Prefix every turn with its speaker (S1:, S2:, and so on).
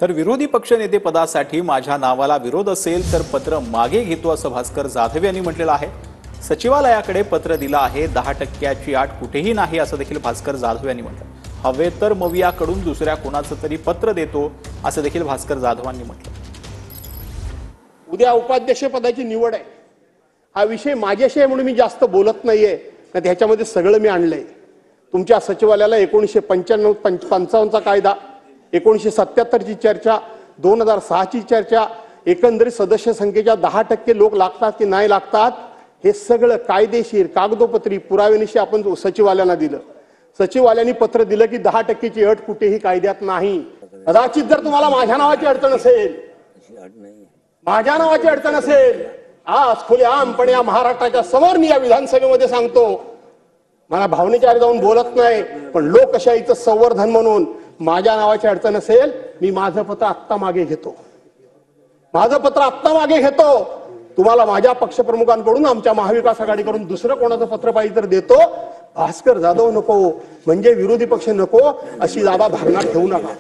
S1: तर विरोधी पक्षनेते पदासाठी माझ्या नावाला विरोध असेल तर पत्र मागे घेतो असं भास्कर जाधव यांनी म्हटलेलं आहे। सचिवालयाकडे पत्र दिलं आहे, 10% अट कुठेही नाही असं देखील भास्कर जाधव यांनी म्हटलं। हवे तर मवियाकडून दुसऱ्या कोणाचं तरी पत्र देतो असं देखील भास्कर जाधवांनी म्हटलं।
S2: उद्या उपाध्यक्ष पदाची निवड आहे, हा विषय माझ्याशी आहे म्हणून मी जास्त बोलत नाहीये, कारण ह्याच्यामध्ये सगळं मी आणलंय। तुमच्या सचिवालयाला 1995-55 चा कायदा, 1977 ची चर्चा, 2006 ची चर्चा, एकंदरीत सदस्य संख्येच्या 10% लोक लागतात की नाही लागतात हे सगळं कायदेशीर कागदोपत्री पुराव्यानिशी आपण सचिवालयाला दिलं। सचिवालयाने पत्र दिलं की 10%ची अट कुठेही कायद्यात नाही। कदाचित जर तुम्हाला माझ्या नावाची अडचण असेल, माझ्या नावाची अडचण असेल, आज खुलेआमपणे या महाराष्ट्राच्या समोर मी या विधानसभेमध्ये सांगतो, मला भावनेच्या आधी जाऊन बोलत नाही, पण लोकशाहीचं संवर्धन म्हणून माझ्या नावाची अडचण असेल, मी माझं पत्र आत्ता मागे घेतो, माझं पत्र आत्ता मागे घेतो। तुम्हाला माझ्या पक्षप्रमुखांकडून, आमच्या महाविकास आघाडीकडून दुसरं कोणाचं पत्र पाहिजे तर देतो। भास्कर जाधव नको म्हणजे विरोधी पक्ष नको अशी जादा धारणा ठेवू नका।